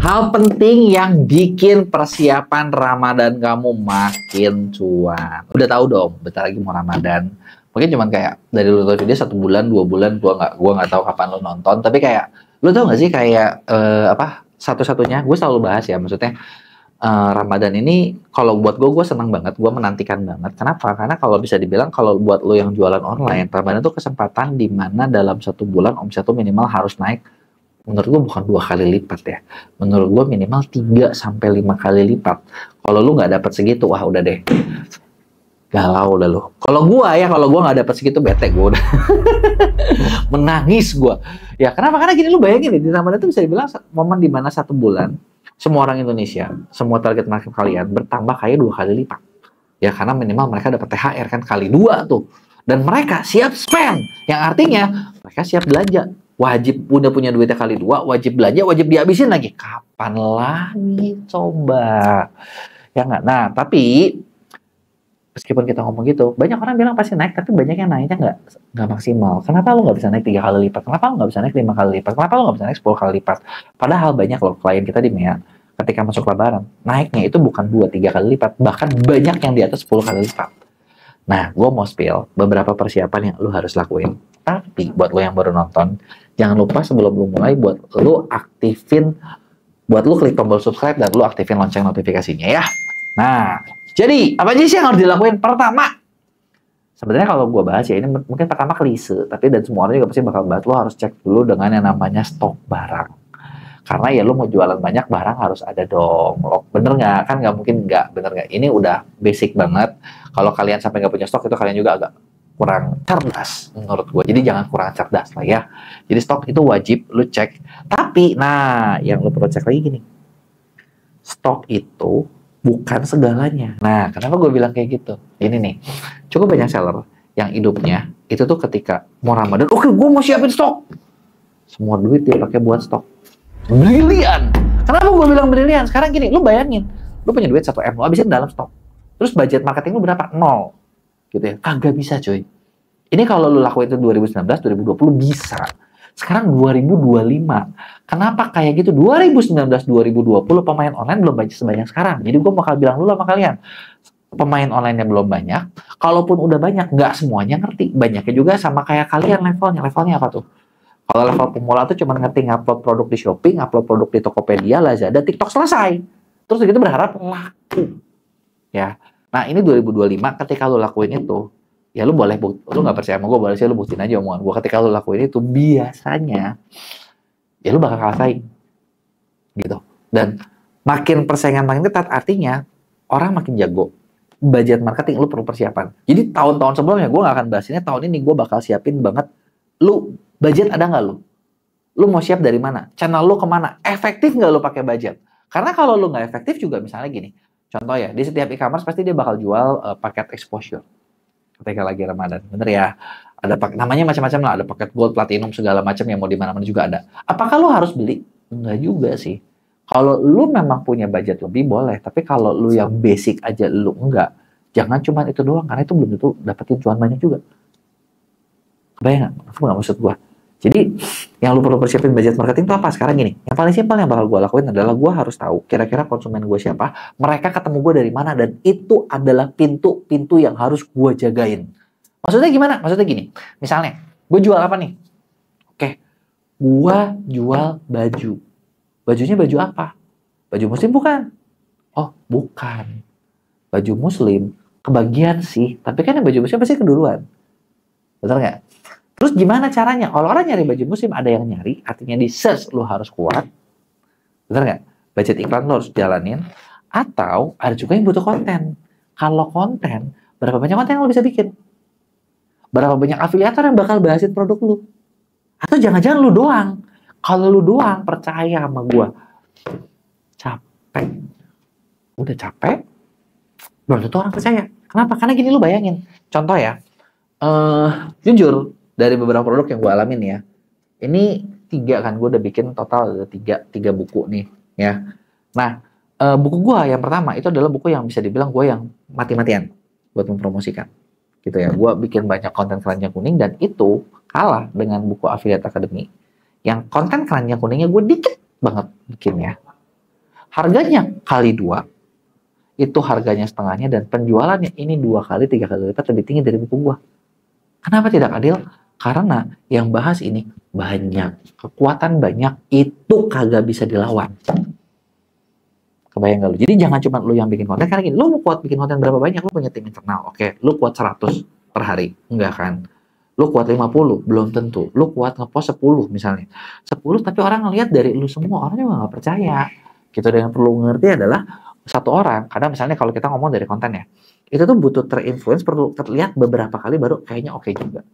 Hal penting yang bikin persiapan Ramadan kamu makin cuan. Udah tahu dong, bentar lagi mau Ramadan. Mungkin cuman kayak dari lu nonton video 1 bulan, 2 bulan, gua nggak tahu kapan lu nonton. Tapi kayak lu tahu nggak sih kayak satu-satunya gue selalu bahas ya, maksudnya Ramadan ini kalau buat gue senang banget, gue menantikan banget. Kenapa? Karena kalau bisa dibilang kalau buat lo yang jualan online, Ramadan itu kesempatan di mana dalam 1 bulan omset tuh minimal harus naik. Menurut gue bukan 2 kali lipat ya. Menurut gue minimal 3 sampai 5 kali lipat. Kalau lu nggak dapat segitu, wah udah deh. Galau udah lo. Kalau gue nggak dapat segitu bete gue udah. Menangis gue. Ya kenapa? Karena gini, lu bayangin di Ramadan itu bisa dibilang momen di mana 1 bulan semua orang Indonesia, semua target market kalian bertambah kayak 2 kali lipat. Ya karena minimal mereka dapat THR kan kali 2 tuh. Dan mereka siap spend. Yang artinya mereka siap belanja. Wajib udah punya duitnya kali 2, wajib belanja, wajib dihabisin lagi. Kapan lagi coba? Ya nggak? Nah, tapi meskipun kita ngomong gitu, banyak orang bilang pasti naik, tapi banyak yang naiknya nggak maksimal. Kenapa lu nggak bisa naik 3 kali lipat? Kenapa lu nggak bisa naik 5 kali lipat? Kenapa lu nggak bisa naik 10 kali lipat? Padahal banyak loh klien kita di MEA, ketika masuk lebaran, naiknya itu bukan 2-3 kali lipat, bahkan banyak yang di atas 10 kali lipat. Nah, gue mau spill beberapa persiapan yang lu harus lakuin. Tapi buat lu yang baru nonton, jangan lupa sebelum lu mulai buat lu klik tombol subscribe dan lu aktifin lonceng notifikasinya ya. Nah, jadi apa aja sih yang harus dilakuin? Pertama, sebenarnya kalau gue bahas ya ini mungkin pertama klise, tapi dan semua orang juga pasti bakal bahas, lo harus cek dulu dengan yang namanya stok barang. Karena ya lo mau jualan banyak, barang harus ada dong. Lo bener nggak? Kan nggak mungkin nggak, bener nggak? Ini udah basic banget. Kalau kalian sampai nggak punya stok, itu kalian juga agak kurang cerdas menurut gue. Jadi jangan kurang cerdas lah ya. Jadi stok itu wajib lo cek. Tapi, nah yang lo perlu cek lagi gini. Stok itu bukan segalanya. Nah, kenapa gue bilang kayak gitu? Ini nih, cukup banyak seller yang hidupnya itu tuh ketika mau Ramadan, oke, gue mau siapin stok. Semua duit dia pakai buat stok. Brilian. Kenapa gue bilang brilian? Sekarang gini, lu bayangin, lu punya duit 1M, lu habisin dalam stok. Terus budget marketing lu berapa? 0. Gitu ya. Kagak bisa, coy. Ini kalau lu lakuin itu 2019, 2020 bisa. Sekarang 2025. Kenapa kayak gitu? 2019, 2020 pemain online belum banyak sebanyak sekarang. Jadi gue bakal bilang dulu sama kalian. Pemain online-nya belum banyak. Kalaupun udah banyak, nggak semuanya ngerti. Banyaknya juga sama kayak kalian levelnya. Levelnya apa tuh? Kalau level pemula tuh cuma ngerti ngupload produk di Shopee, ngupload produk di Tokopedia, Lazada, TikTok, selesai. Terus gitu berharap laku. Ya. Nah, ini 2025 ketika lu lakuin itu, ya lu boleh, lu nggak percaya sama gue, boleh sih lu buktiin aja omongan gue. Ketika lu lakuin itu, biasanya ya lu bakal kalah saing gitu. Dan makin persaingan makin ketat, artinya orang makin jago. Budget marketing lu perlu persiapan. Jadi tahun-tahun sebelumnya gue nggak akan bahas ini, tahun ini gue bakal siapin banget. Lu budget ada nggak lu? Lu mau siap dari mana? Channel lu kemana? Efektif nggak lu pakai budget? Karena kalau lu nggak efektif juga, misalnya gini, contoh ya, di setiap e-commerce pasti dia bakal jual paket exposure ketika lagi Ramadan, bener ya? Ada namanya macam-macam lah, ada paket gold, platinum, segala macam yang mau di mana-mana juga ada. Apakah lu harus beli? Enggak juga sih. Kalau lu memang punya budget lebih boleh, tapi kalau lu yang basic aja lu enggak, jangan cuma itu doang, karena itu belum tentu dapetin cuan banyak juga. Kebayang nggak? Aku nggak maksud gua. Jadi yang lu perlu persiapin budget marketing itu apa? Sekarang gini, yang paling simpel yang bakal gue lakuin adalah gue harus tahu kira-kira konsumen gue siapa, mereka ketemu gue dari mana, dan itu adalah pintu-pintu yang harus gue jagain. Maksudnya gimana? Maksudnya gini, misalnya gue jual apa nih? Oke, gue jual baju. Bajunya baju apa? Baju muslim bukan? Oh, bukan. Baju muslim kebagian sih, tapi kan yang baju muslim pasti keduluan. Betul nggak? Terus gimana caranya? Kalau orang nyari baju muslim, ada yang nyari, artinya di search lu harus kuat. Bener nggak? Budget iklan lu harus jalanin. Atau ada juga yang butuh konten. Kalau konten, berapa banyak konten yang lu bisa bikin? Berapa banyak afiliator yang bakal bahasin produk lu? Atau jangan-jangan lu doang? Kalau lu doang, percaya sama gua, capek. Udah capek, belum tentu orang percaya. Kenapa? Karena gini, lu bayangin. Contoh ya, jujur, dari beberapa produk yang gue alamin ya, ini 3 kan, gue udah bikin total ada 3 buku nih ya. Nah, buku gue yang pertama itu adalah buku yang bisa dibilang gue yang mati-matian buat mempromosikan gitu ya. Gue bikin banyak konten keranjang kuning, dan itu kalah dengan buku Affiliate Academy yang konten keranjang kuningnya gue dikit banget bikin ya. Harganya kali 2, itu harganya setengahnya, dan penjualannya ini 2 kali, 3 kali lipat lebih tinggi dari buku gua. Kenapa tidak adil? Karena yang bahas ini banyak, kekuatan banyak, itu kagak bisa dilawan. Kebayang gak lu? Jadi jangan cuma lu yang bikin konten, karena gini, lu mau kuat bikin konten berapa banyak, lu punya tim internal, oke, lu kuat 100 per hari, enggak kan? Lu kuat 50, belum tentu. Lu kuat ngepost 10 misalnya. 10 tapi orang ngelihat dari lu semua, orang juga nggak percaya. Gitu, dan yang perlu ngerti adalah satu orang, kadang misalnya kalau kita ngomong dari konten ya, itu tuh butuh terinfluence, perlu terlihat beberapa kali baru kayaknya oke juga.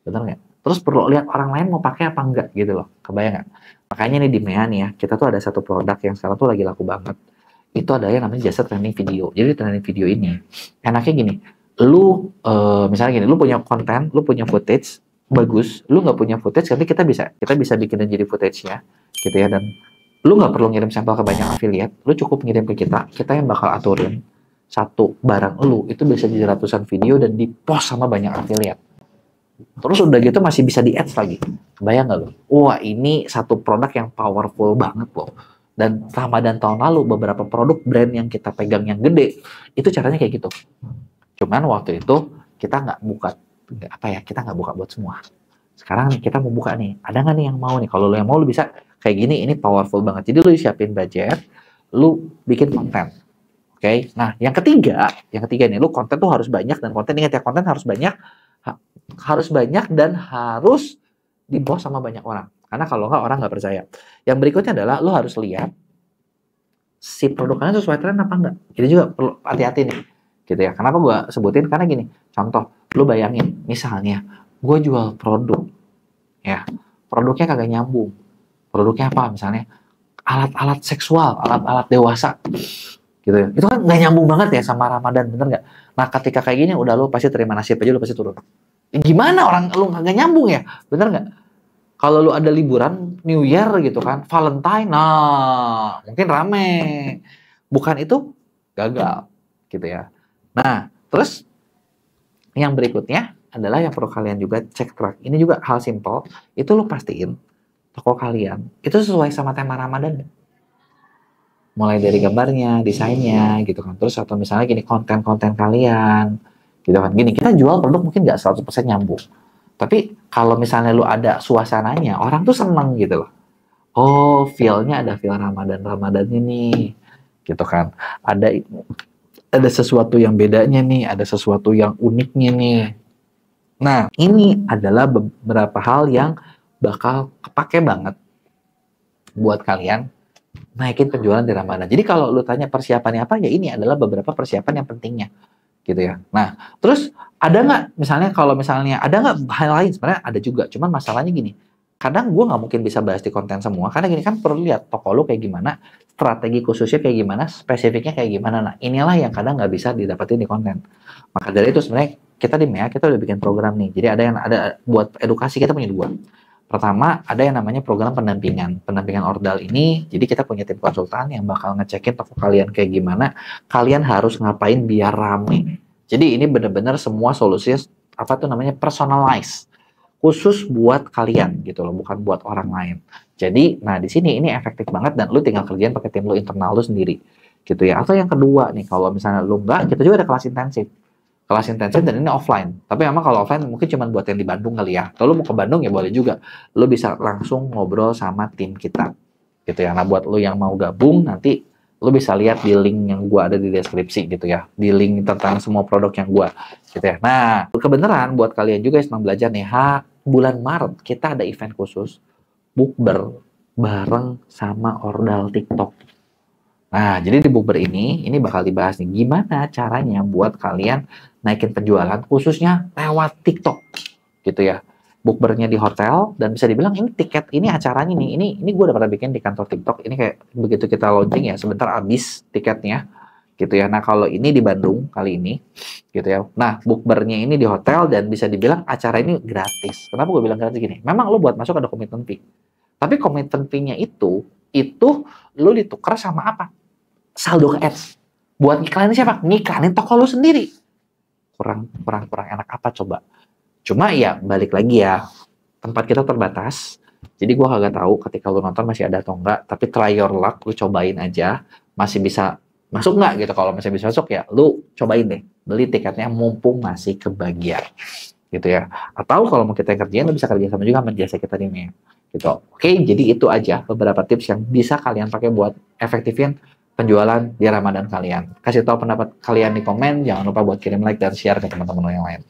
Bener nggak? Terus perlu lihat orang lain mau pakai apa enggak gitu loh. Kebayang nggak? Makanya nih di MEA nih ya, kita tuh ada satu produk yang sekarang tuh lagi laku banget. Itu ada yang namanya jasa training video. Jadi training video ini enaknya gini, lu misalnya gini, lu punya konten, lu punya footage bagus, lu nggak punya footage, tapi kita bisa bikinin jadi footage-nya gitu ya, dan lu nggak perlu ngirim sampel ke banyak affiliate, lu cukup ngirim ke kita yang bakal aturin satu barang lu itu bisa jadi ratusan video dan di post sama banyak affiliate. Terus udah gitu masih bisa di ads lagi. Kebayang nggak lo? Wah, ini satu produk yang powerful banget loh. Dan Ramadan tahun lalu beberapa produk brand yang kita pegang yang gede itu caranya kayak gitu. Cuman waktu itu kita nggak buka kita nggak buka buat semua. Sekarang nih kita mau buka nih, ada nggak nih yang mau nih? Kalau lo yang mau, lo bisa kayak gini, ini powerful banget. Jadi lo siapin budget, lo bikin konten. Oke? Nah, yang ketiga nih, lo konten tuh harus banyak, dan konten, ingat ya, konten harus banyak dan harus di-post sama banyak orang. Karena kalau nggak, orang nggak percaya. Yang berikutnya adalah lo harus lihat si produknya sesuai tren apa enggak. Ini juga perlu hati-hati nih. Gitu ya. Kenapa gue sebutin? Karena gini, contoh, lo bayangin, misalnya, gue jual produk, ya, produknya kagak nyambung. Produknya apa? Misalnya, alat-alat seksual, alat-alat dewasa, gitu ya. Itu kan nggak nyambung banget ya sama Ramadan, bener nggak? Nah, ketika kayak gini, udah lo pasti terima nasib aja, lo pasti turun. Gimana orang lo nggak nyambung ya? Bener nggak? Kalau lo ada liburan, New Year gitu kan, Valentine, nah, mungkin rame. Bukan itu, gagal, gitu ya. Nah, terus yang berikutnya adalah yang perlu kalian juga cek track. Ini juga hal simple, itu lo pastiin toko kalian itu sesuai sama tema Ramadan. Mulai dari gambarnya, desainnya, gitu kan. Terus atau misalnya gini, konten-konten kalian, gitu kan. Gini, kita jual produk mungkin nggak 100% nyambung. Tapi kalau misalnya lu ada suasananya, orang tuh seneng gitu loh. Oh, feel-nya ada feel Ramadannya nih, gitu kan. Ada sesuatu yang bedanya nih, ada sesuatu yang uniknya nih. Nah, ini adalah beberapa hal yang bakal kepake banget buat kalian naikin penjualan di Ramadan. Jadi kalau lu tanya persiapannya apa, ya ini adalah beberapa persiapan yang pentingnya, gitu ya. Nah, terus ada nggak misalnya, kalau misalnya ada nggak hal lain? Sebenarnya ada juga, cuman masalahnya gini, kadang gue nggak mungkin bisa bahas di konten semua, karena gini kan perlu lihat toko lu kayak gimana, strategi khususnya kayak gimana, spesifiknya kayak gimana. Nah, inilah yang kadang nggak bisa didapetin di konten. Maka dari itu sebenarnya kita di MEA, kita udah bikin program nih. Jadi ada buat edukasi, kita punya 2. Pertama, ada yang namanya program pendampingan ordal ini. Jadi kita punya tim konsultan yang bakal ngecekin toko kalian kayak gimana, kalian harus ngapain biar rame. Jadi ini benar-benar semua solusinya personalized, khusus buat kalian gitu loh, bukan buat orang lain. Jadi, nah di sini ini efektif banget, dan lu tinggal kerjain pakai tim lu internal lu sendiri, gitu ya. Atau yang kedua nih, kalau misalnya lu enggak, kita juga ada kelas intensif dan ini offline. Tapi memang kalau offline mungkin cuma buat yang di Bandung kali ya. Kalau lu mau ke Bandung ya boleh juga. Lu bisa langsung ngobrol sama tim kita, gitu ya. Nah buat lu yang mau gabung, nanti lu bisa lihat di link yang gua ada di deskripsi gitu ya. Di link tentang semua produk yang gua, gitu ya. Nah, kebenaran buat kalian juga yang sedang belajar nih, bulan Maret kita ada event khusus bukber bareng sama Ordal TikTok. Nah, jadi di bukber ini bakal dibahas nih gimana caranya buat kalian naikin penjualan khususnya lewat TikTok, gitu ya. Bukbernya di hotel, dan bisa dibilang ini tiket, ini acaranya nih, ini gue udah pernah bikin di kantor TikTok. Ini kayak begitu kita launching ya, sebentar habis tiketnya, gitu ya. Nah, kalau ini di Bandung kali ini, gitu ya. Nah, bukbernya ini di hotel, dan bisa dibilang acara ini gratis. Kenapa gue bilang gratis gini? Memang lo buat masuk ada komitmen fee. Tapi komitmen fee-nya itu lo ditukar sama apa? Saldo ke ads. Buat ngiklanin siapa? Ngiklanin toko lo sendiri. Kurang enak apa coba? Cuma ya balik lagi ya, tempat kita terbatas. Jadi gue kagak tahu ketika lu nonton masih ada atau enggak, tapi try your luck, lu cobain aja, masih bisa masuk nggak gitu. Kalau masih bisa masuk ya lu cobain deh, beli tiketnya mumpung masih kebagian gitu ya. Atau kalau mau kita kerjain, lu bisa kerja sama juga sama jasa kita ini gitu. Oke, jadi itu aja beberapa tips yang bisa kalian pakai buat efektifin penjualan di Ramadan kalian. Kasih tahu pendapat kalian di komen, jangan lupa buat kirim like dan share ke teman-teman yang lain.